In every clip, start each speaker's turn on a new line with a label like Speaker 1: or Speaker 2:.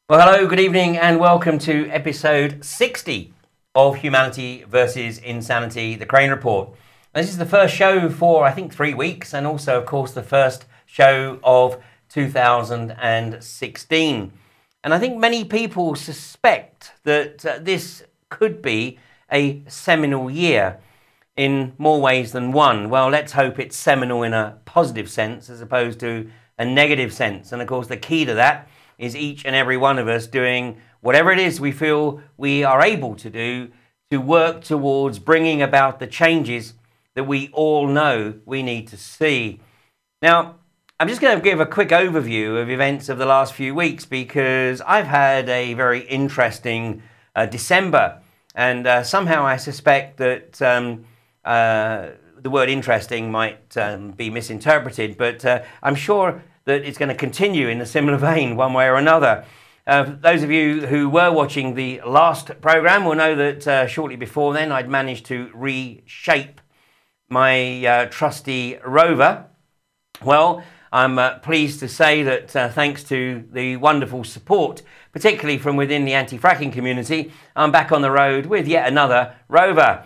Speaker 1: Well, hello, good evening, and welcome to episode 60 of Humanity versus Insanity, the Crane Report. This is the first show for, I think, 3 weeks, and also, of course, the first show of 2016. And I think many people suspect that this could be a seminal year in more ways than one. Well, let's hope it's seminal in a positive sense as opposed to a negative sense. And, of course, the key to that is each and every one of us doing whatever it is we feel we are able to do to work towards bringing about the changes that we all know we need to see. Now, I'm just going to give a quick overview of events of the last few weeks because I've had a very interesting December, and somehow I suspect that the word interesting might be misinterpreted, but I'm sure that it's going to continue in a similar vein one way or another. Those of you who were watching the last program will know that shortly before then I'd managed to reshape my trusty rover. Well, I'm pleased to say that thanks to the wonderful support, particularly from within the anti-fracking community, I'm back on the road with yet another rover.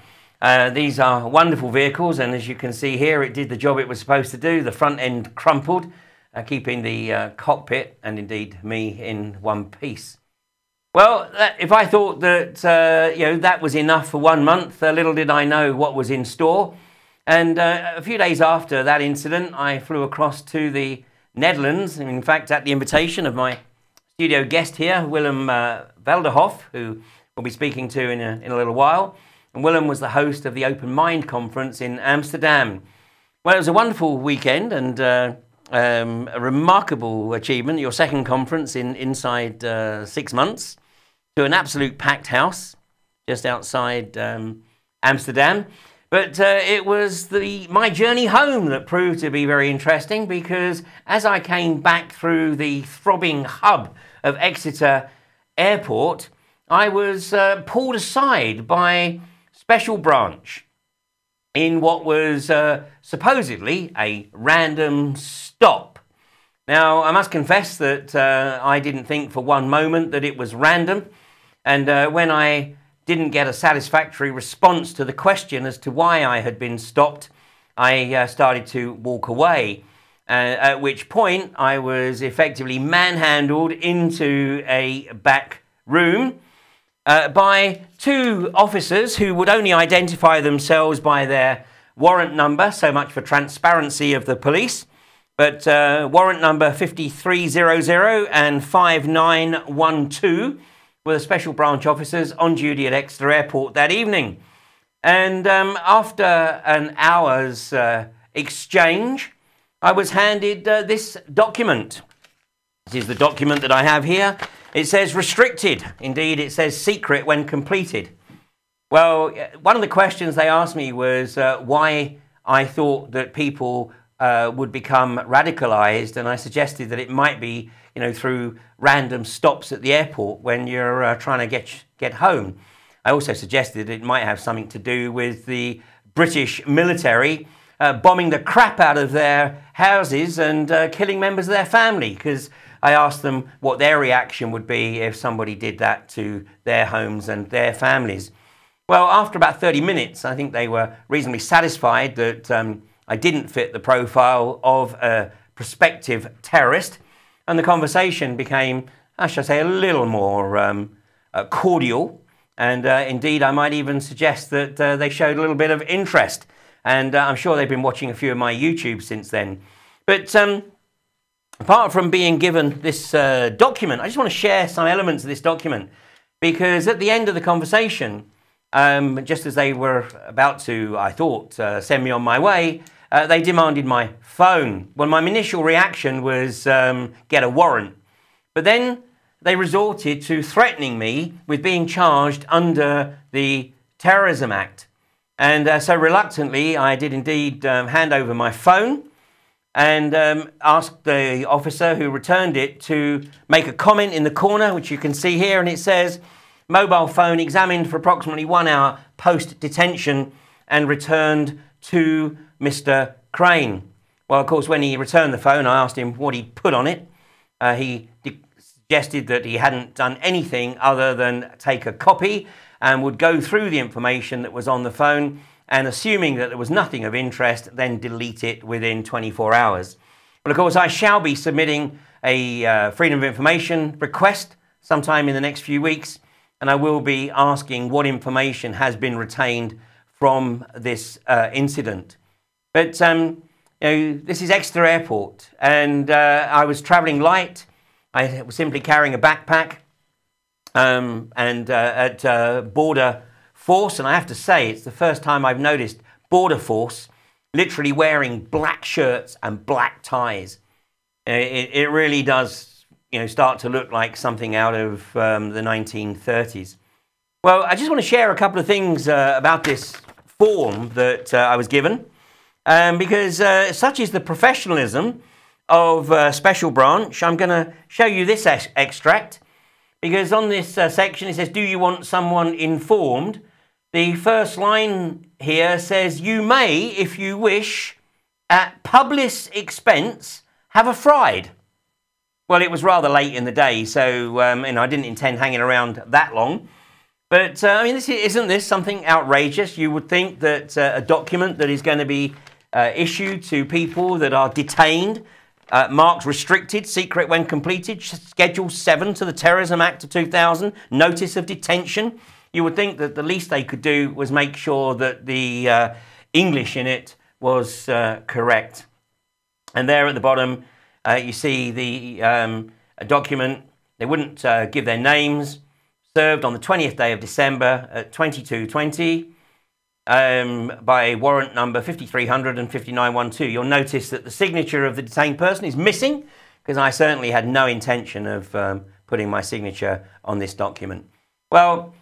Speaker 1: These are wonderful vehicles, and as you can see here, it did the job it was supposed to do. The front end crumpled, keeping the cockpit and indeed me in one piece. Well, if I thought that that was enough for 1 month, little did I know what was in store. And a few days after that incident, I flew across to the Netherlands, in fact, at the invitation of my studio guest here, Willem Velderhof, who we'll be speaking to in a little while. And Willem was the host of the Open Mind Conference in Amsterdam. Well, it was a wonderful weekend and a remarkable achievement, your second conference inside 6 months, to an absolute packed house just outside Amsterdam. But it was my journey home that proved to be very interesting, because as I came back through the throbbing hub of Exeter Airport, I was pulled aside by Special Branch in what was supposedly a random stop. Now, I must confess that I didn't think for one moment that it was random, and when I didn't get a satisfactory response to the question as to why I had been stopped, I started to walk away, at which point I was effectively manhandled into a back room by two officers who would only identify themselves by their warrant number, so much for transparency of the police, but warrant number 5300 and 5912 were the Special Branch officers on duty at Exeter Airport that evening. And after an hour's exchange, I was handed this document. This is the document that I have here. It says restricted. Indeed, it says secret when completed. Well, one of the questions they asked me was why I thought that people would become radicalized, and I suggested that it might be, through random stops at the airport when you're trying to get home. I also suggested it might have something to do with the British military bombing the crap out of their houses and killing members of their family, because I asked them what their reaction would be if somebody did that to their homes and their families. Well, after about 30 minutes, I think they were reasonably satisfied that I didn't fit the profile of a prospective terrorist, and the conversation became, I should say, a little more cordial, and indeed I might even suggest that they showed a little bit of interest, and I'm sure they've been watching a few of my YouTube since then. But apart from being given this document, I just want to share some elements of this document, because at the end of the conversation, just as they were about to, I thought, send me on my way, they demanded my phone. Well, my initial reaction was get a warrant. But then they resorted to threatening me with being charged under the Terrorism Act. And so reluctantly, I did indeed hand over my phone and asked the officer who returned it to make a comment in the corner, which you can see here, and it says, mobile phone examined for approximately 1 hour post-detention and returned to Mr. Crane. Well, of course, when he returned the phone, I asked him what he'd put on it. He suggested that he hadn't done anything other than take a copy and would go through the information that was on the phone, and assuming that there was nothing of interest, then delete it within 24 hours. But of course, I shall be submitting a Freedom of Information request sometime in the next few weeks, and I will be asking what information has been retained from this incident. But this is Exeter Airport, and I was travelling light. I was simply carrying a backpack at Border Force, and I have to say it's the first time I've noticed Border Force literally wearing black shirts and black ties. It really does, start to look like something out of the 1930s. Well, I just want to share a couple of things about this form that I was given, because such is the professionalism of Special Branch. I'm going to show you this extract, because on this section it says, do you want someone informed? The first line here says, you may, if you wish, at public's expense, have a fried. Well, it was rather late in the day, so I didn't intend hanging around that long. But, isn't this something outrageous? You would think that a document that is going to be issued to people that are detained, marked restricted, secret when completed, Schedule 7 to the Terrorism Act of 2000, notice of detention, you would think that the least they could do was make sure that the English in it was correct. And there at the bottom, you see the document. They wouldn't give their names. Served on the 20th day of December at 22:20 by warrant number 5300 and 5912. You'll notice that the signature of the detained person is missing, because I certainly had no intention of putting my signature on this document. Well,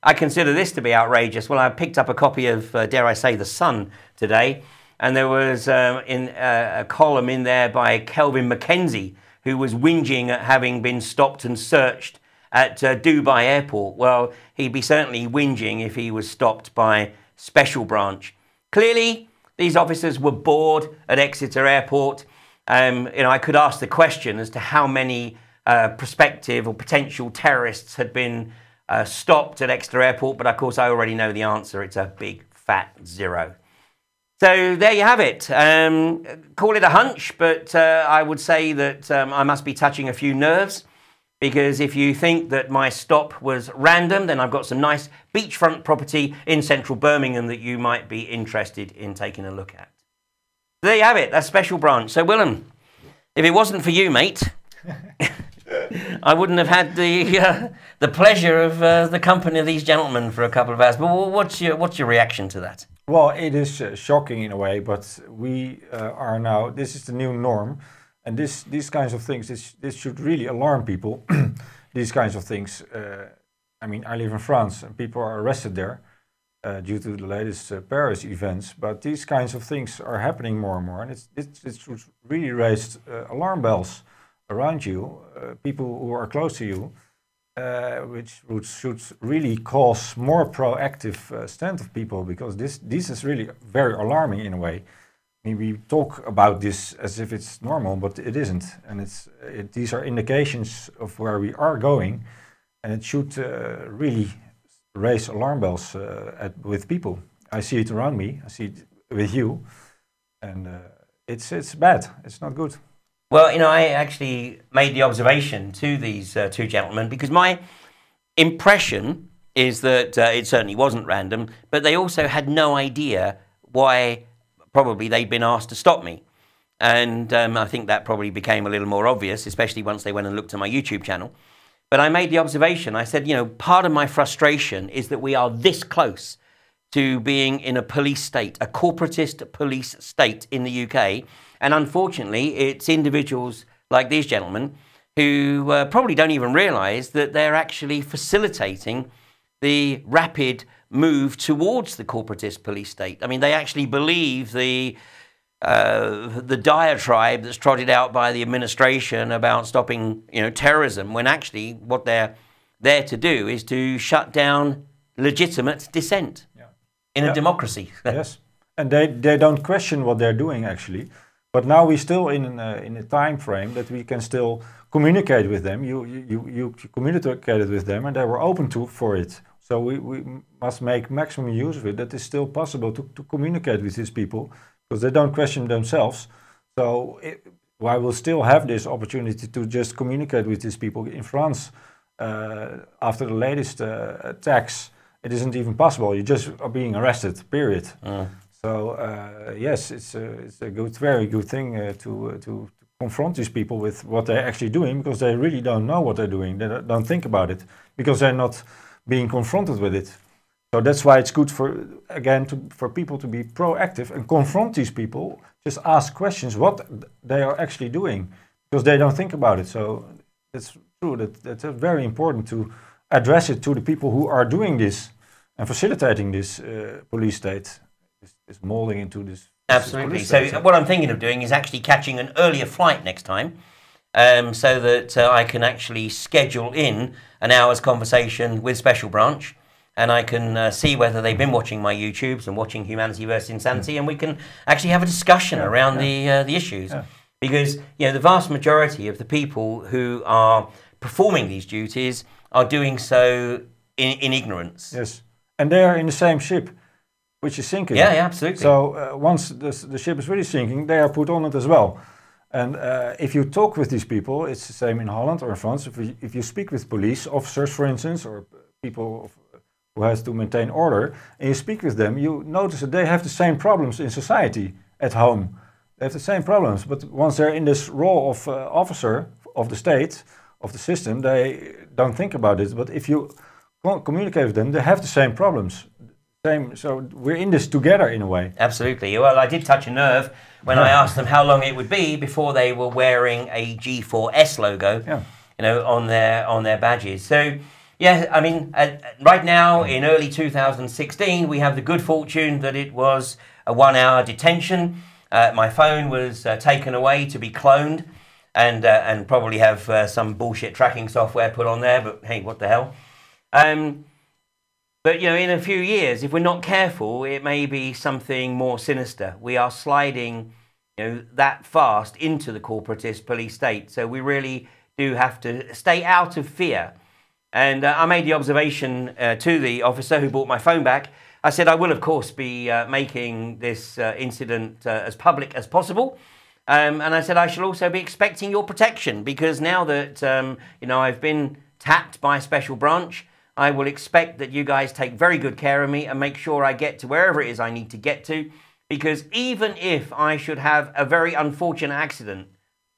Speaker 1: I consider this to be outrageous. Well, I picked up a copy of, dare I say, The Sun today, and there was a column in there by Kelvin Mackenzie, who was whinging at having been stopped and searched at Dubai Airport. Well, he'd be certainly whinging if he was stopped by Special Branch. Clearly, these officers were bored at Exeter Airport. I could ask the question as to how many prospective or potential terrorists had been stopped at Exeter Airport, but of course I already know the answer. It's a big fat 0. So there you have it. Call it a hunch, but I would say that I must be touching a few nerves, because if you think that my stop was random, then I've got some nice beachfront property in central Birmingham that you might be interested in taking a look at. There you have it. That's Special Branch. So Willem, if it wasn't for you, mate, I wouldn't have had the pleasure of the company of these gentlemen for a couple of hours. But what's your reaction to that?
Speaker 2: Well, it is shocking in a way, but we are now, this is the new norm. And these kinds of things, this should really alarm people. These kinds of things, I live in France and people are arrested there due to the latest Paris events. But these kinds of things are happening more and more. And it should really raise alarm bells around you, people who are close to you, which should really cause more proactive stand of people, because this is really very alarming in a way. We talk about this as if it's normal, but it isn't, and these are indications of where we are going, and it should really raise alarm bells with people. I see it around me, I see it with you, and it's bad. It's not good.
Speaker 1: Well, I actually made the observation to these two gentlemen, because my impression is that it certainly wasn't random, but they also had no idea why probably they'd been asked to stop me. And I think that probably became a little more obvious, especially once they went and looked at my YouTube channel. But I made the observation, I said, part of my frustration is that we are this close to being in a police state, a corporatist police state in the UK. And unfortunately, it's individuals like these gentlemen who probably don't even realise that they're actually facilitating the rapid move towards the corporatist police state. They actually believe the diatribe that's trotted out by the administration about stopping, terrorism, when actually what they're there to do is to shut down legitimate dissent in a democracy.
Speaker 2: Yes, and they don't question what they're doing actually. But now we're still in a time frame that we can still communicate with them. You communicated with them, and they were open for it. So we must make maximum use of it. That is still possible to communicate with these people, because they don't question themselves. So I will still have this opportunity to just communicate with these people. In France, after the latest attacks, it isn't even possible. You just are being arrested, period. So yes, it's a very good thing to confront these people with what they're actually doing, because they really don't know what they're doing. They don't think about it, because they're not being confronted with it. So that's why it's good for people to be proactive and confront these people. Just ask questions what they are actually doing, because they don't think about it. So it's true that's very important to address it to the people who are doing this and facilitating this police state, this molding into this.
Speaker 1: Absolutely. So what I'm thinking of doing is actually catching an earlier flight next time, so that I can actually schedule in an hour's conversation with Special Branch, and I can see whether they've been watching my YouTubes and watching Humanity versus Insanity, and we can actually have a discussion around the issues. Yeah. Because the vast majority of the people who are performing these duties are doing so in ignorance.
Speaker 2: Yes, and they are in the same ship, which is sinking.
Speaker 1: Yeah, absolutely.
Speaker 2: So once the ship is really sinking, they are put on it as well. And if you talk with these people, it's the same in Holland or in France. If you speak with police officers, for instance, or people who has to maintain order, and you speak with them, you notice that they have the same problems in society at home. They have the same problems, but once they're in this role of officer of the state, of the system, they don't think about it. But if you communicate with them, they have the same problems. So we're in this together in a way.
Speaker 1: Absolutely. Well, I did touch a nerve when I asked them how long it would be before they were wearing a G4S logo, on their badges. So, yeah, I mean, right now in early 2016, we have the good fortune that it was a 1-hour detention. My phone was taken away to be cloned, and probably have some bullshit tracking software put on there. But hey, what the hell? But, in a few years, if we're not careful, it may be something more sinister. We are sliding, that fast into the corporatist police state. So we really do have to stay out of fear. And I made the observation to the officer who brought my phone back. I said, I will, of course, be making this incident as public as possible. And I said, I shall also be expecting your protection, because now that, I've been tapped by a Special Branch, I will expect that you guys take very good care of me and make sure I get to wherever it is I need to get to. Because even if I should have a very unfortunate accident,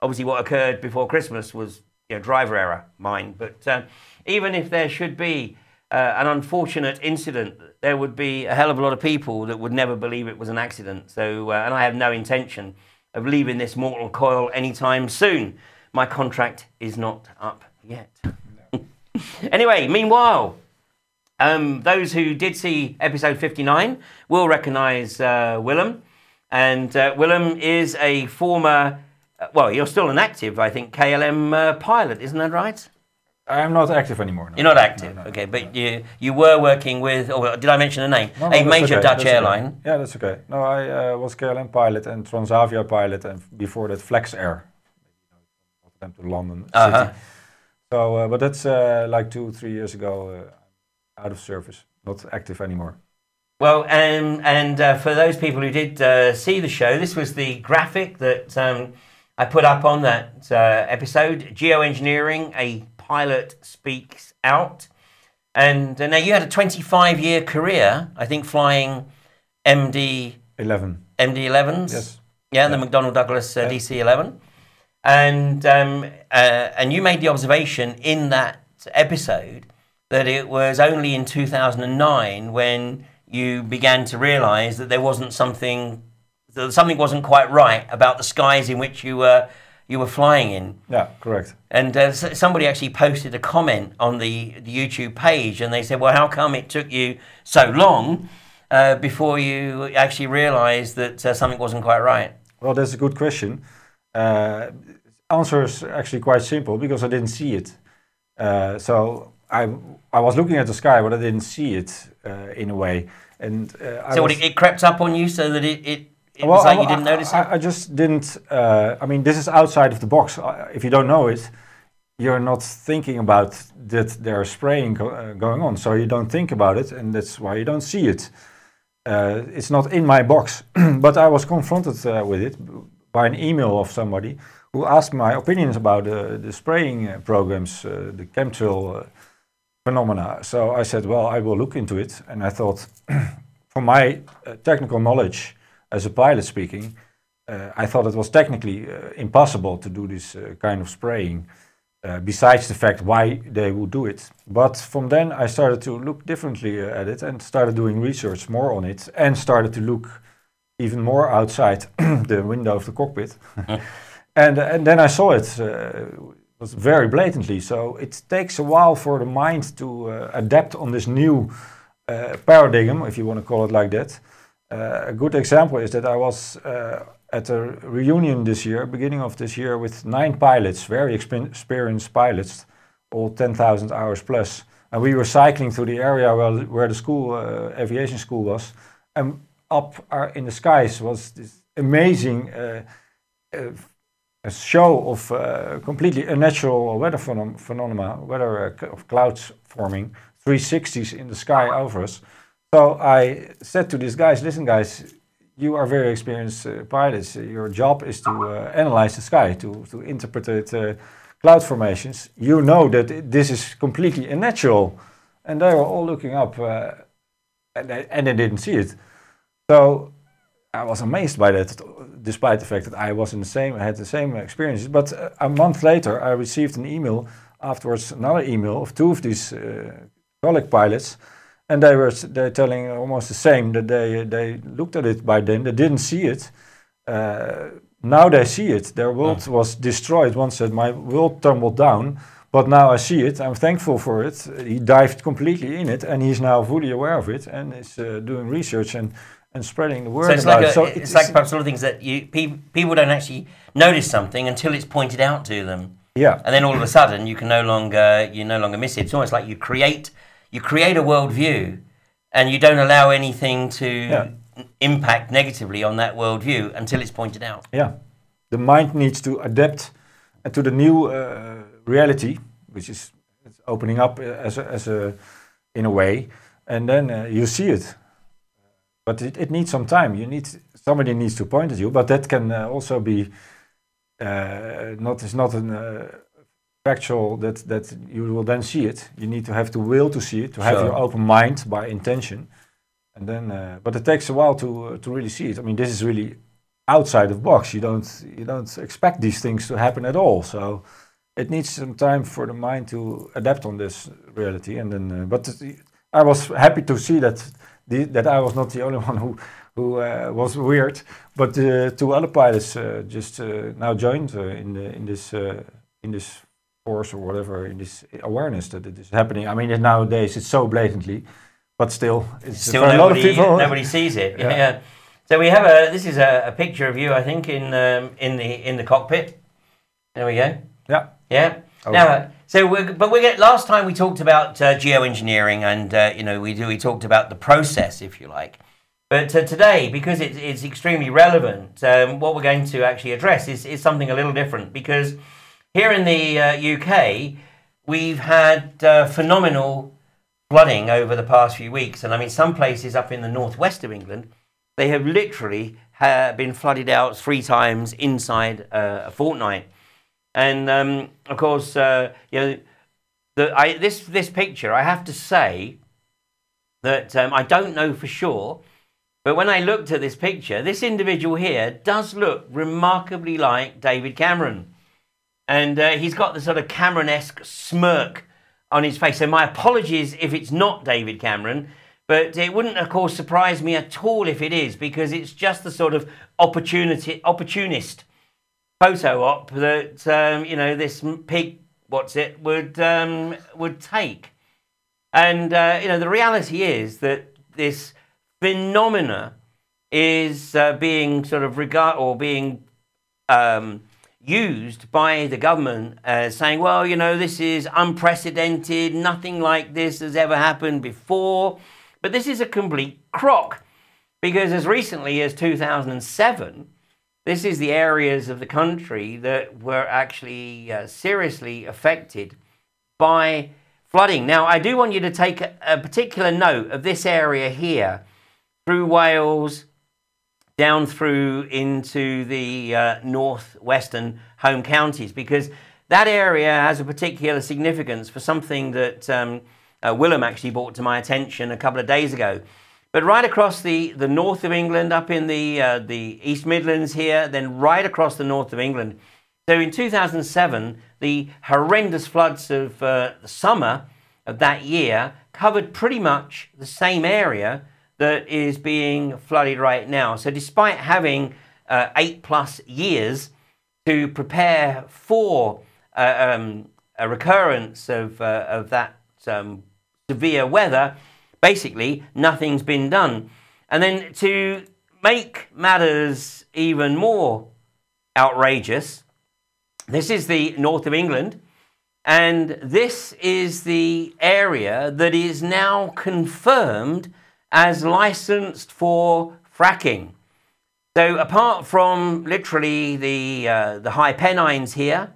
Speaker 1: obviously what occurred before Christmas was driver error, mine. But even if there should be an unfortunate incident, there would be a hell of a lot of people that would never believe it was an accident. So, and I have no intention of leaving this mortal coil anytime soon. My contract is not up yet. Anyway, meanwhile, those who did see episode 59 will recognise Willem. And Willem is a former, you're still an active, I think, KLM pilot, isn't that right?
Speaker 2: I'm not active anymore. No.
Speaker 1: You're not active,
Speaker 2: no.
Speaker 1: Okay, but you were working with, or did I mention a name?
Speaker 2: No,
Speaker 1: a major
Speaker 2: okay.
Speaker 1: Dutch airline.
Speaker 2: Okay. Yeah, that's okay. No, I was KLM pilot and Transavia pilot, and before that Flex Air. Rotterdam to London City. So, but that's like 2-3 years ago, out of service, not active anymore.
Speaker 1: Well, and for those people who did see the show, this was the graphic that I put up on that episode, Geoengineering, a pilot speaks out. And now you had a 25-year career, I think, flying MD-11s.
Speaker 2: Yes.
Speaker 1: Yeah, the McDonnell Douglas DC-11. And you made the observation in that episode that it was only in 2009 when you began to realise that there wasn't something wasn't quite right about the skies in which you were flying in.
Speaker 2: Yeah, correct.
Speaker 1: And somebody actually posted a comment on the YouTube page, and they said, "Well, how come it took you so long before you actually realised that something wasn't quite right?"
Speaker 2: Well, that's a good question. Answer is actually quite simple, because I didn't see it. So I was looking at the sky, but I didn't see it in a way. And
Speaker 1: so it crept up on you, so that it was like you didn't notice it?
Speaker 2: I just didn't. I mean, this is outside of the box. If you don't know it, you're not thinking about that there's spraying going on, so you don't think about it, and that's why you don't see it. It's not in my box, but I was confronted with it by an email of somebody who asked my opinions about the spraying programs, the chemtrail phenomena. So I said, well, I will look into it, and I thought, from my technical knowledge as a pilot speaking, I thought it was technically impossible to do this kind of spraying, besides the fact why they would do it. But from then I started to look differently at it and started doing research more on it and started to look even more outside the window of the cockpit. and then I saw it was very blatantly. So it takes a while for the mind to adapt on this new paradigm, if you want to call it like that. A good example is that I was at a reunion this year, beginning of this year, with 9 pilots, very experienced pilots, all 10,000 hours plus. And we were cycling through the area where the school, aviation school was. And up in the skies was this amazing a show of completely unnatural weather phenomena, weather of clouds forming, 360s in the sky over us. So I said to these guys, listen guys, you are very experienced pilots. Your job is to analyze the sky, to interpret cloud formations. You know that this is completely unnatural. And they were all looking up and they didn't see it. So I was amazed by that, despite the fact that I was had the same experiences. But a month later, I received an email, afterwards another email of 2 of these colleague pilots, and they're telling almost the same, that they looked at it by then, they didn't see it. Now they see it. Their world was destroyed. One said, my world tumbled down, but now I see it. I'm thankful for it. He dived completely in it, and he's now fully aware of it, and is doing research and spreading the word
Speaker 1: so it's
Speaker 2: about
Speaker 1: like
Speaker 2: it. So
Speaker 1: it's like perhaps a lot of things that people don't actually notice something until it's pointed out to them.
Speaker 2: Yeah.
Speaker 1: And then all of a sudden you no longer miss it. It's almost like you create a worldview, and you don't allow anything to impact negatively on that worldview until it's pointed out.
Speaker 2: Yeah. The mind needs to adapt to the new reality, which is opening up in a way, and then you see it. But it needs some time. Somebody needs to point at you, but that can also be it's not an factual that you will then see it. You need to have the will to see it, to have your open mind by intention, and then. But it takes a while to really see it. I mean, this is really outside of the box. You don't expect these things to happen at all. So it needs some time for the mind to adapt on this reality, and then. But I was happy to see that I was not the only one who was weird, but 2 other pilots just now joined in this force or whatever, in this awareness that it is happening. I mean, nowadays it's so blatantly, but still, it's
Speaker 1: still
Speaker 2: for a lot of people.
Speaker 1: Nobody sees it. Yeah. So we have this is a picture of you, I think, in the cockpit. There we go.
Speaker 2: Yeah.
Speaker 1: Yeah. Oh. Now, last time we talked about geoengineering, and we talked about the process, if you like. But today, because it's extremely relevant, what we're going to actually address is something a little different. Because here in the UK, we've had phenomenal flooding over the past few weeks, and I mean, some places up in the northwest of England, they have literally been flooded out 3 times inside a fortnight. And of course, this picture, I have to say that I don't know for sure, but when I looked at this picture, this individual here does look remarkably like David Cameron, and he's got the sort of Cameron-esque smirk on his face. So my apologies if it's not David Cameron, but it wouldn't, of course, surprise me at all if it is, because it's just the sort of opportunist photo op that this pig would take. And the reality is that this phenomena is being sort of used by the government as saying, well, this is unprecedented, nothing like this has ever happened before. But this is a complete crock, because as recently as 2007, this is the areas of the country that were actually seriously affected by flooding. Now, I do want you to take a particular note of this area here, through Wales, down through into the northwestern home counties, because that area has a particular significance for something that Willem actually brought to my attention a couple of days ago. But right across the north of England, up in the East Midlands here, then right across the north of England. So in 2007, the horrendous floods of the summer of that year covered pretty much the same area that is being flooded right now. So despite having 8+ years to prepare for a recurrence of that severe weather, basically nothing's been done. And then to make matters even more outrageous, this is the north of England, and this is the area that is now confirmed as licensed for fracking. So apart from literally the High Pennines here,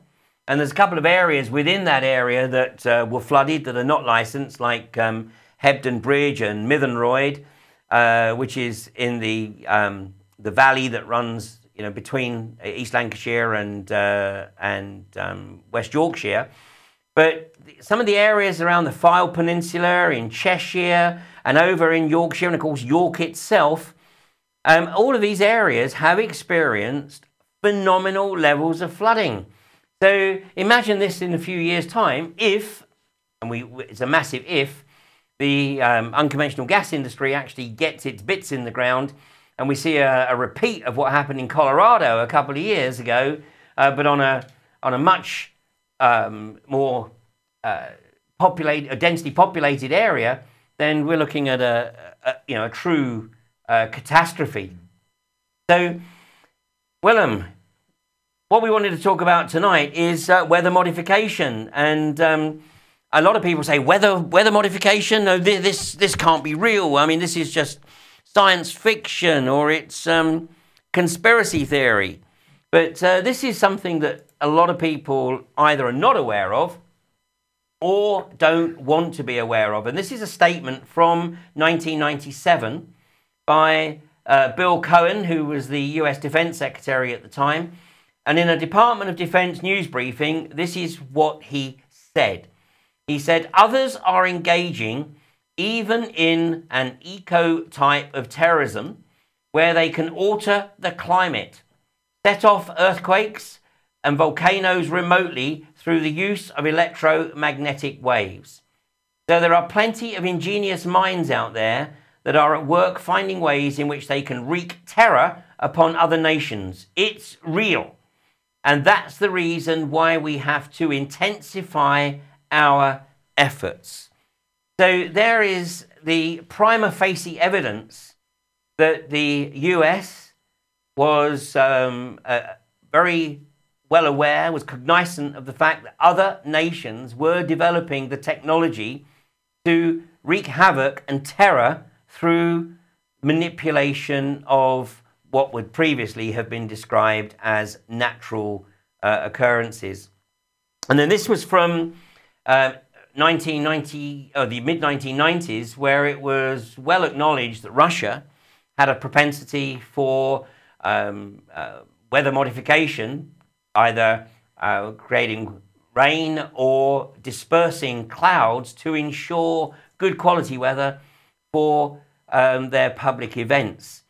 Speaker 1: and there's a couple of areas within that area that were flooded that are not licensed, like Hebden Bridge and Mithenroyd, which is in the valley that runs, you know, between East Lancashire and West Yorkshire. But some of the areas around the Fylde Peninsula, in Cheshire, and over in Yorkshire, and of course York itself, all of these areas have experienced phenomenal levels of flooding. So imagine this in a few years' time, if, and it's a massive if, the unconventional gas industry actually gets its bits in the ground, and we see a repeat of what happened in Colorado a couple of years ago, but on a much more densely populated area, then we're looking at a true catastrophe. So, Willem, what we wanted to talk about tonight is weather modification, and a lot of people say weather modification. No, this can't be real. I mean, this is just science fiction, or it's conspiracy theory. But this is something that a lot of people either are not aware of or don't want to be aware of. And this is a statement from 1997 by Bill Cohen, who was the US Defense Secretary at the time. And in a Department of Defense news briefing, this is what he said. He said, "Others are engaging even in an eco-type of terrorism where they can alter the climate, set off earthquakes and volcanoes remotely through the use of electromagnetic waves. So there are plenty of ingenious minds out there that are at work finding ways in which they can wreak terror upon other nations. It's real. And that's the reason why we have to intensify our efforts." So there is the prima facie evidence that the US was very well aware, was cognizant of the fact that other nations were developing the technology to wreak havoc and terror through manipulation of what would previously have been described as natural occurrences. And then this was from 1990, or the mid-1990s, where it was well acknowledged that Russia had a propensity for weather modification, either creating rain or dispersing clouds to ensure good quality weather for their public events.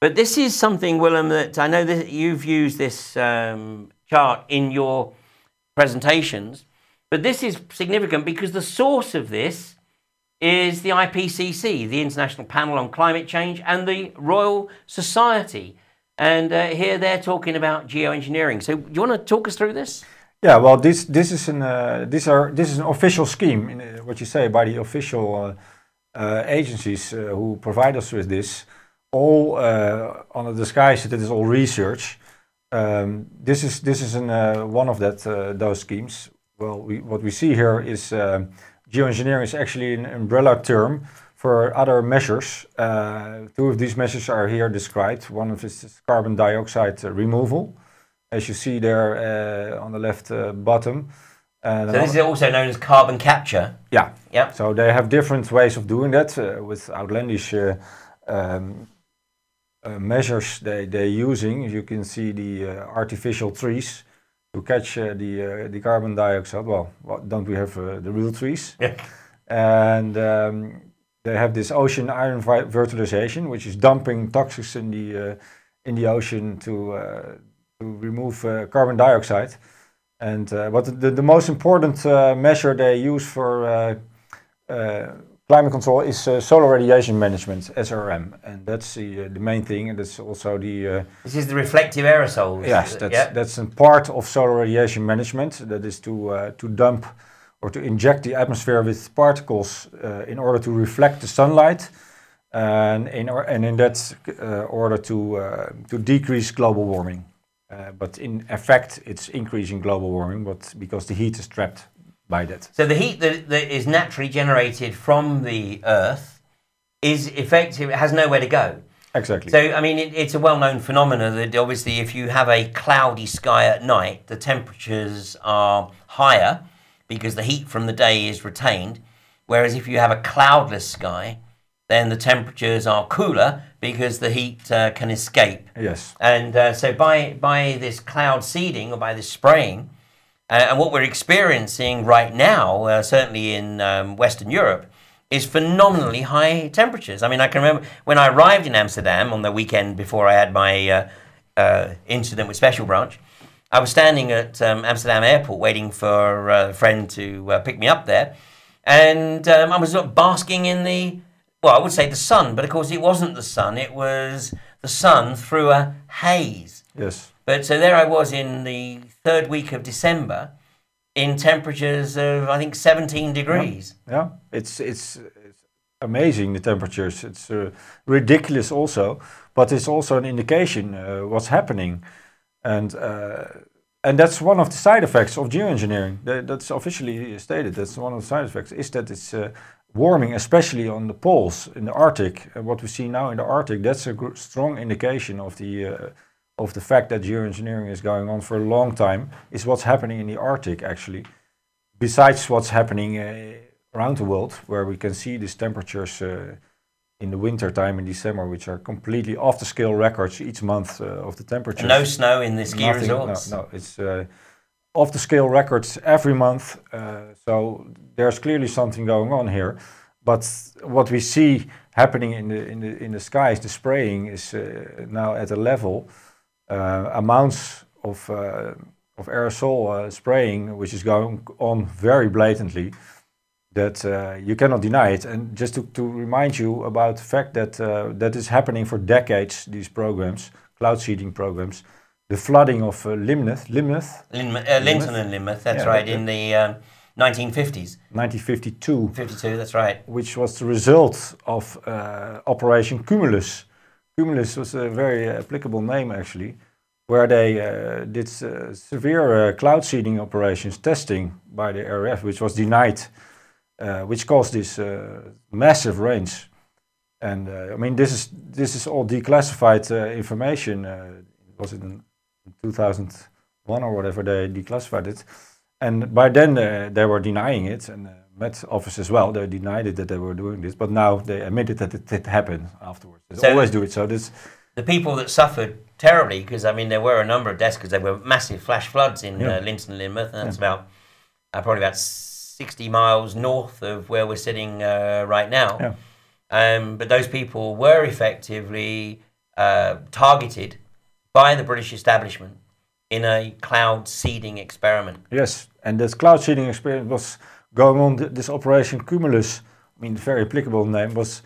Speaker 1: But this is something, Willem, that I know that you've used this chart in your presentations, but this is significant because the source of this is the IPCC, the International Panel on Climate Change, and the Royal Society. And here they're talking about geoengineering. So do you want to talk us through this?
Speaker 2: Yeah, well, this is an official scheme, what you say, by the official agencies who provide us with this, all on the disguise that it is all research. This is one of those schemes. Well, what we see here is geoengineering is actually an umbrella term for other measures. Two of these measures are here described. One of this is carbon dioxide removal, as you see there on the left bottom.
Speaker 1: So this is also known as carbon capture.
Speaker 2: Yeah.
Speaker 1: Yep.
Speaker 2: So they have different ways of doing that with outlandish measures they're using. You can see the artificial trees to catch the carbon dioxide. Well, don't we have the real trees?
Speaker 1: Yeah.
Speaker 2: And they have this ocean iron fertilization, which is dumping toxins in the ocean to remove carbon dioxide. And but the most important measure they use for climate control is solar radiation management, SRM, and that's the main thing, and that's also the...
Speaker 1: this is the reflective aerosols.
Speaker 2: Yes, that's a part of solar radiation management, that is to dump or to inject the atmosphere with particles in order to reflect the sunlight, and in that order to decrease global warming. But in effect, it's increasing global warming, but because the heat is trapped by that.
Speaker 1: So the heat that is naturally generated from the Earth is effective, it has nowhere to go.
Speaker 2: Exactly.
Speaker 1: So, I mean, it's a well-known phenomenon that obviously if you have a cloudy sky at night, the temperatures are higher because the heat from the day is retained, whereas if you have a cloudless sky, then the temperatures are cooler because the heat can escape.
Speaker 2: Yes.
Speaker 1: And so by this cloud seeding or by this spraying, and what we're experiencing right now, certainly in Western Europe, is phenomenally high temperatures. I mean, I can remember when I arrived in Amsterdam on the weekend before I had my incident with Special Branch, I was standing at Amsterdam airport waiting for a friend to pick me up there, and I was basking in the, well, I would say the sun, but of course it wasn't the sun, it was the sun through a haze.
Speaker 2: Yes.
Speaker 1: But so there I was in the third week of December in temperatures of, I think, 17 degrees.
Speaker 2: Yeah, it's amazing, the temperatures. It's ridiculous also, but it's also an indication what's happening. And that's one of the side effects of geoengineering. That's officially stated. That's one of the side effects, is that it's warming, especially on the poles in the Arctic. And what we see now in the Arctic, that's a strong indication of the fact that geoengineering is going on for a long time, is what's happening in the Arctic actually. Besides what's happening around the world, where we can see these temperatures in the winter time in December, which are completely off the scale records each month of the temperatures.
Speaker 1: And no snow in the ski resorts.
Speaker 2: No, it's off the scale records every month. So there's clearly something going on here. But what we see happening in the skies, the spraying is now at a level, amounts of aerosol spraying, which is going on very blatantly, that you cannot deny it. And just to remind you about the fact that that is happening for decades, these programs, cloud seeding programs, the flooding of Lynmouth,
Speaker 1: Linton and Lynmouth, that's right, in the 1950s.
Speaker 2: 1952.
Speaker 1: 52, that's right.
Speaker 2: Which was the result of Operation Cumulus. Cumulus was a very applicable name actually, where they did severe cloud seeding operations, testing by the RAF, which was denied, which caused this massive rains. And I mean, this is all declassified information. Was it in 2001 or whatever they declassified it? And by then they were denying it, and Met Office as well. They denied it that they were doing this, but now they admitted that it did happen afterwards. They always do it. So this.
Speaker 1: The people that suffered terribly, because I mean there were a number of deaths because there were massive flash floods in Linton and Lynmouth, and that's about probably about 60 miles north of where we're sitting right now. Yeah. But those people were effectively targeted by the British establishment in a cloud seeding experiment.
Speaker 2: Yes, and this cloud seeding experiment was going on, this Operation Cumulus, I mean, the very applicable name, was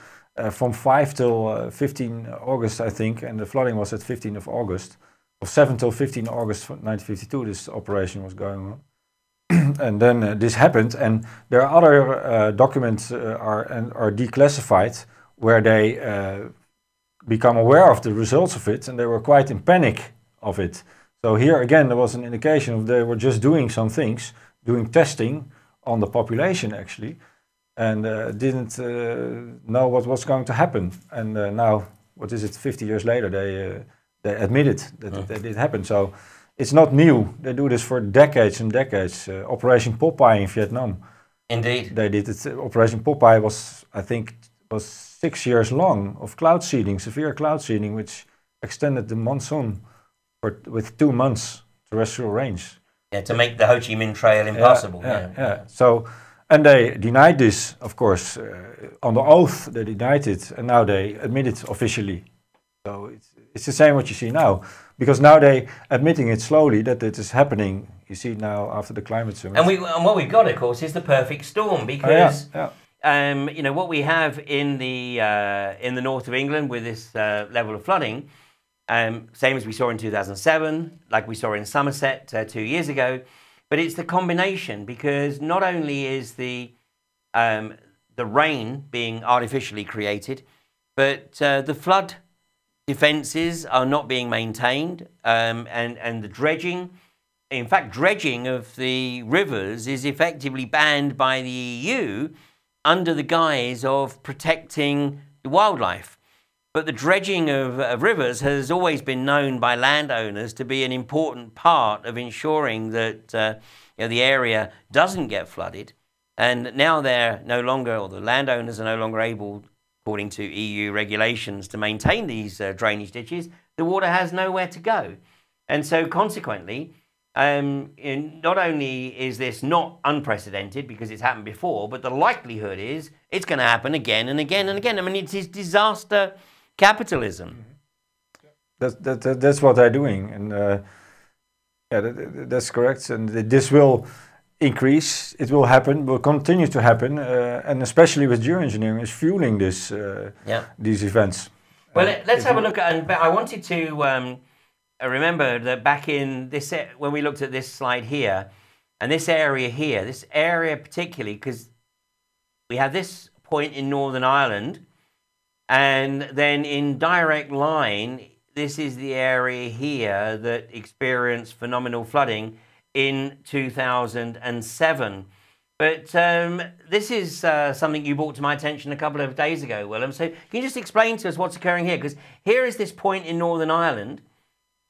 Speaker 2: from 5 till 15 August, I think, and the flooding was at 15 of August. Of 7 till 15 August 1952, this operation was going on. And then this happened, and there are other documents are declassified where they become aware of the results of it, and they were quite in panic of it. So here again, there was an indication of they were just doing some things, doing testing on the population actually, and didn't know what was going to happen. And now, what is it? 50 years later, they admitted that it did happen. So it's not new. They do this for decades and decades. Operation Popeye in Vietnam.
Speaker 1: Indeed.
Speaker 2: They did it. Operation Popeye was, I think, 6 years long of cloud seeding, severe cloud seeding, which extended the monsoon with 2 months terrestrial range.
Speaker 1: Yeah, to make the Ho Chi Minh Trail impossible.
Speaker 2: Yeah. So, and they denied this, of course, on the oath. They denied it, and now they admit it officially. So it's the same what you see now, because now they admitting it slowly that it is happening. You see now after the climate summit.
Speaker 1: And what we've got, of course, is the perfect storm, because you know what we have in the north of England with this level of flooding. Same as we saw in 2007, like we saw in Somerset 2 years ago, but it's the combination, because not only is the rain being artificially created, but the flood defences are not being maintained, and the dredging, in fact, dredging of the rivers is effectively banned by the EU under the guise of protecting the wildlife. But the dredging of rivers has always been known by landowners to be an important part of ensuring that you know, the area doesn't get flooded. And now they're no longer, or the landowners are no longer able, according to EU regulations, to maintain these drainage ditches. The water has nowhere to go. And so consequently, not only is this not unprecedented because it's happened before, but the likelihood is it's going to happen again and again and again. I mean, it is disaster capitalism.
Speaker 2: That's what they're doing, and that's correct. And this will increase. It will happen. Will continue to happen, and especially with geoengineering is fueling this these events.
Speaker 1: Well, let's have a look at. And I wanted to remember that back in this, when we looked at this slide here, and this area particularly, because we have this point in Northern Ireland. And then in direct line, this is the area here that experienced phenomenal flooding in 2007. But this is something you brought to my attention a couple of days ago, Willem. So can you just explain to us what's occurring here? Because here is this point in Northern Ireland,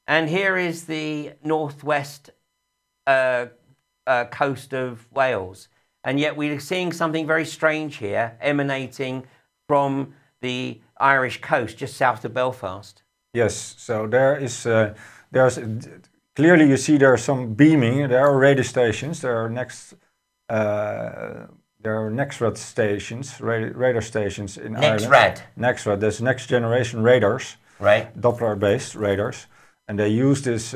Speaker 1: and here is the northwest coast of Wales. And yet we're seeing something very strange here emanating from the Irish coast, just south of Belfast. Yes,
Speaker 2: so there's clearly you see there's some beaming. There are radar stations. There are NEXRAD stations, radar stations in Ireland. NEXRAD. There's next generation radars, right? Doppler-based radars, and they use these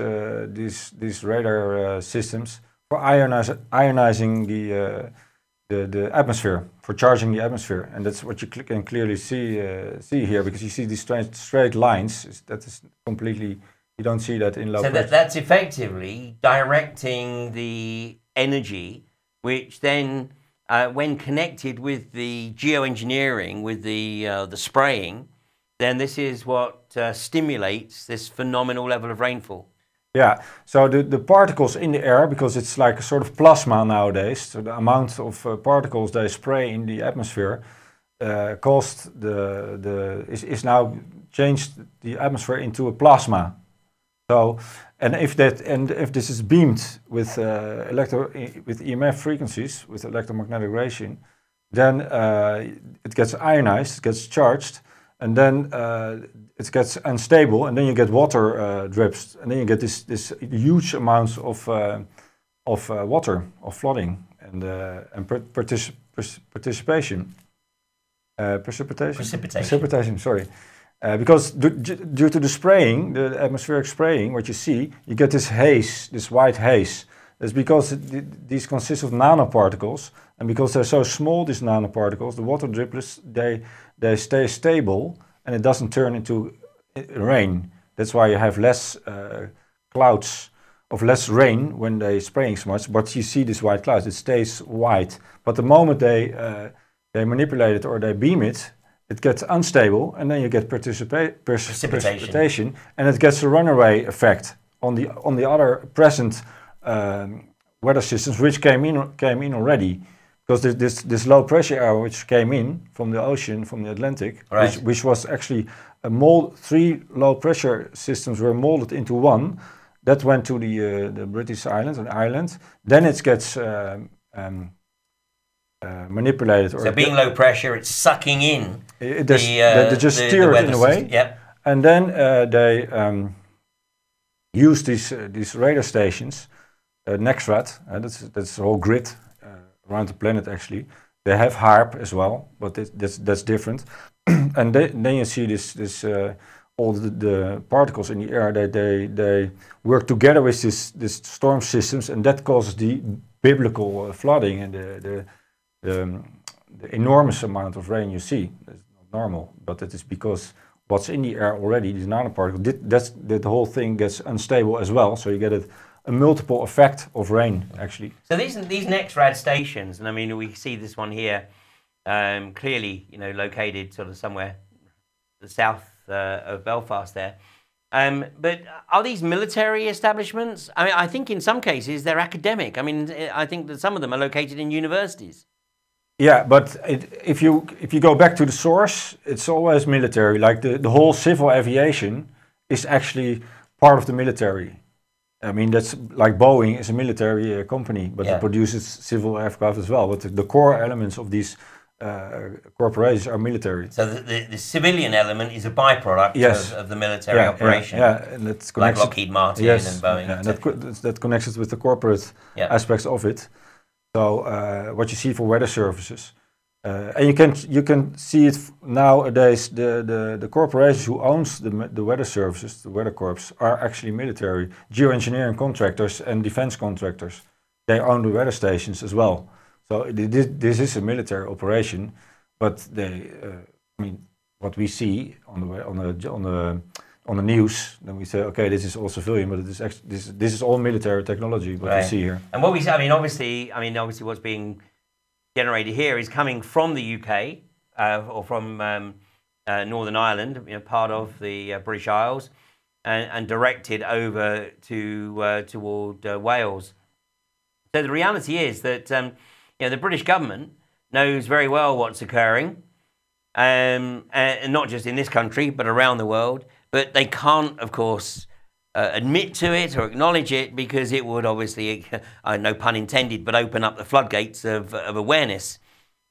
Speaker 2: radar systems for ionizing the atmosphere, for charging the atmosphere, and that's what you can clearly see here, because you see these straight lines. That is completely, you don't see that in low pressure.
Speaker 1: So that's effectively directing the energy, which then, when connected with the geoengineering, with the spraying, then this is what stimulates this phenomenal level of rainfall.
Speaker 2: Yeah, so the particles in the air, because it's like a sort of plasma nowadays, so the amount of particles they spray in the atmosphere is now changed the atmosphere into a plasma. So, and if this is beamed with with EMF frequencies, with electromagnetic radiation, then it gets ionized, it gets charged, and then it gets unstable, and then you get water drips, and then you get this huge amounts of water, of flooding, and precipitation. Sorry, because due to the spraying, the atmospheric spraying, what you see, you get this haze, this white haze. That's because these consist of nanoparticles, and because they're so small, these nanoparticles, the water droplets, they stay stable, and it doesn't turn into rain. That's why you have less clouds of less rain when they're spraying so much, but you see this white clouds, it stays white. But the moment they manipulate it or they beam it, it gets unstable, and then you get precipitation, and it gets a runaway effect on the other present weather systems which came in already. because this low pressure air which came in from the ocean, from the Atlantic,
Speaker 1: Right.
Speaker 2: which was actually a mold. 3 low pressure systems were molded into one. That went to the British islands and Ireland. Then it gets manipulated.
Speaker 1: So being low pressure, it's sucking in.
Speaker 2: They just steer it in a way.
Speaker 1: Yep.
Speaker 2: And then they use these radar stations. NextRad, that's the whole grid around the planet actually. They have HARP as well, but that's different. And then you see this all the particles in the air. They work together with this storm systems, and that causes the biblical flooding and the enormous amount of rain you see. That's not normal, but it is because what's in the air already, these nanoparticles, the whole thing gets unstable as well. So you get a multiple effect of rain, actually.
Speaker 1: So these NextRad stations, and I mean, we see this one here, clearly, located sort of somewhere the south of Belfast there. But are these military establishments? I mean, I think in some cases they're academic. I mean, I think that some of them are located in universities.
Speaker 2: Yeah, but if you go back to the source, it's always military. Like the whole civil aviation is actually part of the military. I mean, that's like Boeing is a military company, but it produces civil aircraft as well. But the core elements of these corporations are military.
Speaker 1: So the civilian element is a byproduct of the military operation.
Speaker 2: And that's
Speaker 1: like Lockheed Martin and Boeing.
Speaker 2: Yeah, and that connects it with the corporate aspects of it. So what you see for weather services, and you can see it nowadays. The corporations who owns the weather services, the weather corps, are actually military geoengineering contractors and defense contractors. They own the weather stations as well. So this is a military operation, but I mean, what we see on the news, then we say, okay, this is all civilian, but it is this is all military technology. What we see here,
Speaker 1: and what we see, I mean, obviously, what's being generated here is coming from the UK or from Northern Ireland, part of the British Isles, and directed over toward Wales. So the reality is that the British government knows very well what's occurring, and not just in this country, but around the world. But they can't, of course, admit to it or acknowledge it because it would obviously, no pun intended, but open up the floodgates of awareness.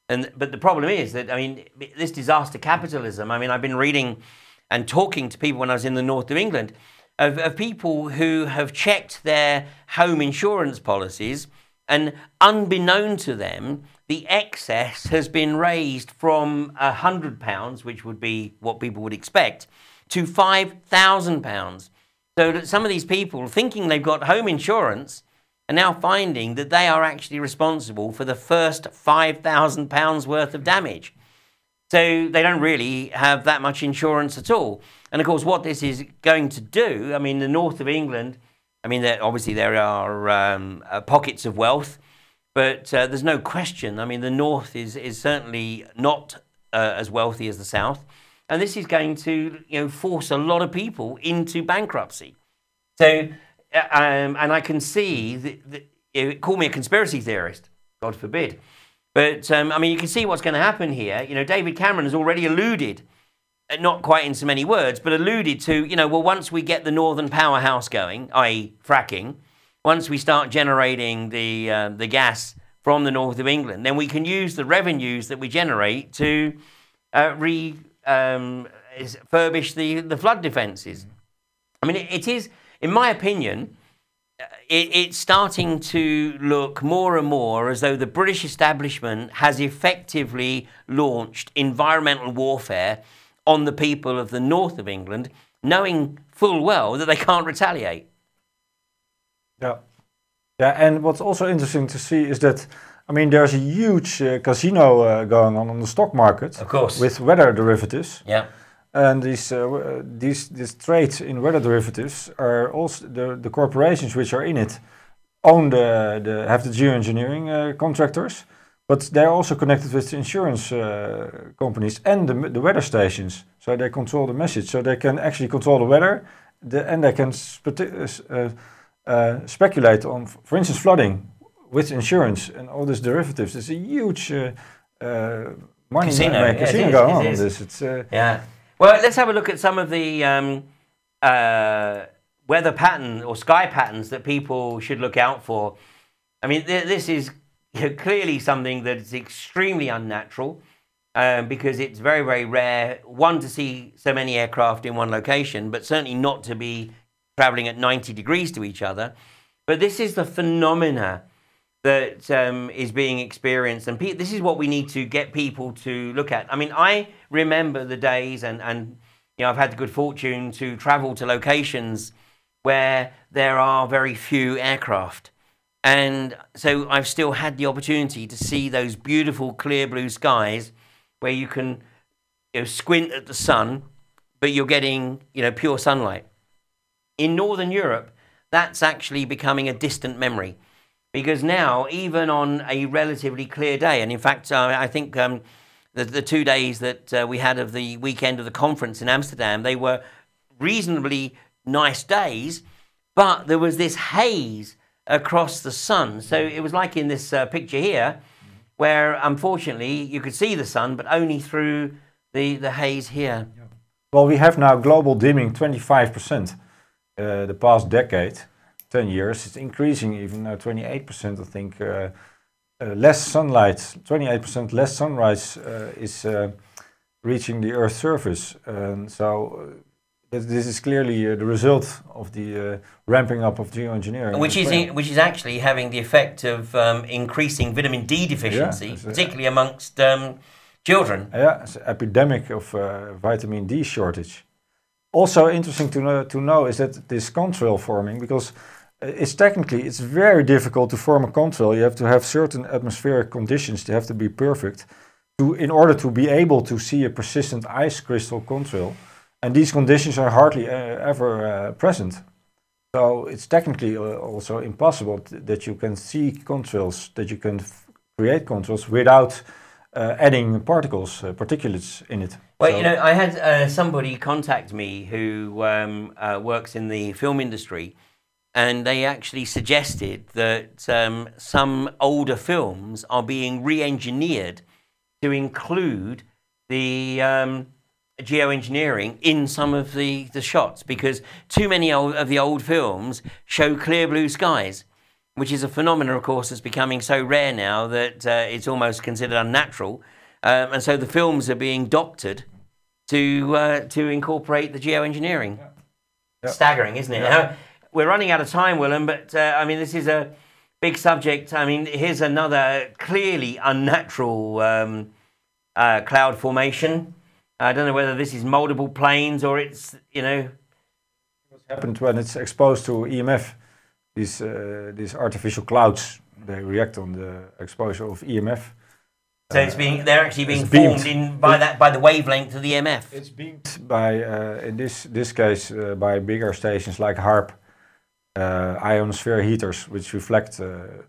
Speaker 1: But the problem is that, I mean, this disaster capitalism, I mean, I've been reading and talking to people when I was in the north of England, of people who have checked their home insurance policies, and unbeknown to them, the excess has been raised from £100, which would be what people would expect, to £5,000. So that some of these people, thinking they've got home insurance, are now finding that they are actually responsible for the first £5,000 worth of damage. So they don't really have that much insurance at all. And of course, what this is going to do, I mean, the north of England, I mean, obviously there are pockets of wealth, but there's no question. I mean, the north is certainly not as wealthy as the south. And this is going to, force a lot of people into bankruptcy. So, and I can see call me a conspiracy theorist, God forbid. But I mean, you can see what's going to happen here. David Cameron has already alluded, not quite in so many words, but alluded to, well, once we get the northern powerhouse going, i.e. fracking, once we start generating the gas from the north of England, then we can use the revenues that we generate to furbish the flood defences. I mean, it is, in my opinion, it's starting to look more and more as though the British establishment has effectively launched environmental warfare on the people of the north of England, knowing full well that they can't retaliate.
Speaker 2: Yeah, and what's also interesting to see is that, I mean, there's a huge casino going on the stock market,
Speaker 1: of course,
Speaker 2: with weather derivatives.
Speaker 1: Yeah,
Speaker 2: and these trades in weather derivatives are also the corporations which are in it own have the geoengineering contractors, but they're also connected with the insurance companies and the weather stations. So they control the message. So they can actually control the weather, and they can speculate on, for instance, flooding. with insurance and all these derivatives, it's a huge money
Speaker 1: Casino.
Speaker 2: making casino going on. This. It's
Speaker 1: yeah. Well, let's have a look at some of the weather pattern or sky patterns that people should look out for. I mean, this is clearly something that is extremely unnatural because it's very, very rare, one, to see so many aircraft in one location, but certainly not to be traveling at 90 degrees to each other. But this is the phenomena that is being experienced, and this is what we need to get people to look at. I mean, I remember the days, and you know, I've had the good fortune to travel to locations where there are very few aircraft. And so I've still had the opportunity to see those beautiful clear blue skies where you can, you know, squint at the sun, but you're getting, you know, pure sunlight. In Northern Europe, that's actually becoming a distant memory, because now, even on a relatively clear day, and in fact, I think the 2 days that we had of the weekend of the conference in Amsterdam, they were reasonably nice days, but there was this haze across the sun. So it was like in this picture here, where unfortunately you could see the sun, but only through the haze here.
Speaker 2: Well, we have now global dimming 25% the past decade, 10 years. It's increasing even 28%, I think. Less sunlight, 28% less sunrise is reaching the Earth's surface. So this is clearly the result of the ramping up of geoengineering.
Speaker 1: Which is actually having the effect of increasing vitamin D deficiency, particularly amongst children.
Speaker 2: Yeah, it's an epidemic of vitamin D shortage. Also interesting to know is that this contrail forming, because it's very difficult to form a contrail. You have to have certain atmospheric conditions. They have to be perfect in order to be able to see a persistent ice crystal contrail. And these conditions are hardly ever present. So it's technically also impossible that you can see contrails, that you can create contrails without adding particulates in it.
Speaker 1: Well, so, you know, I had somebody contact me who works in the film industry, and they actually suggested that some older films are being re-engineered to include the geoengineering in some of the shots, because too many of the old films show clear blue skies, which is a phenomenon, of course, that's becoming so rare now that it's almost considered unnatural. And so the films are being doctored to incorporate the geoengineering. Yeah. Yeah. Staggering, isn't it? Yeah. We're running out of time, Willem, but I mean, this is a big subject. I mean, here's another clearly unnatural cloud formation. I don't know whether this is multiple planes or it's, you know...
Speaker 2: What's happened when it's exposed to EMF, these artificial clouds, they react on the exposure of EMF.
Speaker 1: So they're actually being formed by the wavelength of the EMF.
Speaker 2: It's beamed by, in this case, by bigger stations like HARP, ionosphere heaters, which reflect the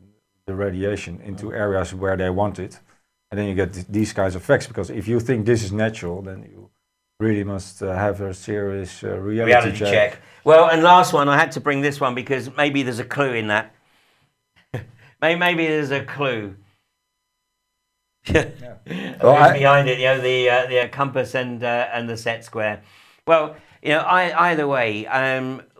Speaker 2: radiation into areas where they want it. And then you get these kinds of effects, because if you think this is natural, then you really must have a serious reality check.
Speaker 1: Well, and last one, I had to bring this one because maybe there's a clue in that. Maybe there's a clue. Yeah. Well, behind it, you know, the compass and the set square. Well, you know, either way,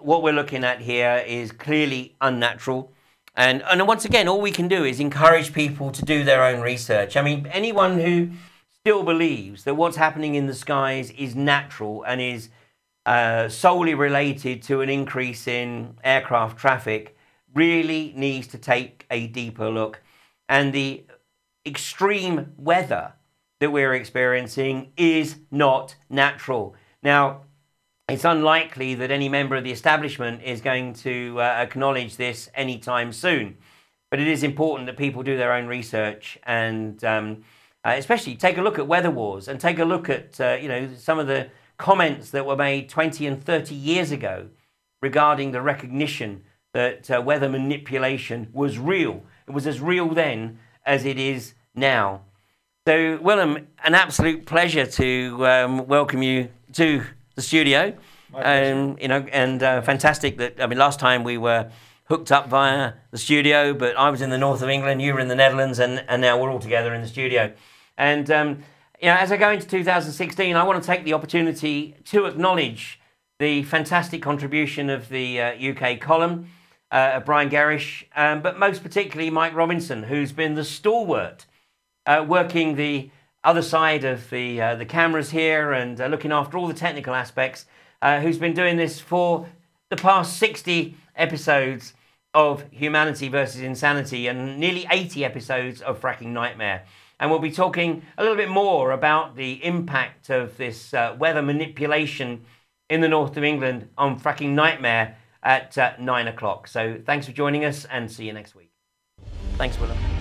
Speaker 1: what we're looking at here is clearly unnatural. And once again, all we can do is encourage people to do their own research. I mean, anyone who still believes that what's happening in the skies is natural and is solely related to an increase in aircraft traffic really needs to take a deeper look. And the extreme weather that we're experiencing is not natural. Now, it's unlikely that any member of the establishment is going to acknowledge this anytime soon. But it is important that people do their own research and especially take a look at weather wars and take a look at you know, some of the comments that were made 20 and 30 years ago regarding the recognition that weather manipulation was real. It was as real then as it is now. So, Willem, an absolute pleasure to welcome you to the studio. You know, and fantastic that, I mean, last time we were hooked up via the studio, but I was in the north of England, you were in the Netherlands, and now we're all together in the studio. And as I go into 2016, I want to take the opportunity to acknowledge the fantastic contribution of the UK column, Brian Gerrish, but most particularly Mike Robinson, who's been the stalwart, working the other side of the cameras here and looking after all the technical aspects, who's been doing this for the past 60 episodes of Humanity versus Insanity and nearly 80 episodes of Fracking Nightmare. And we'll be talking a little bit more about the impact of this weather manipulation in the north of England on Fracking Nightmare at 9 o'clock. So thanks for joining us and see you next week. Thanks, Willem.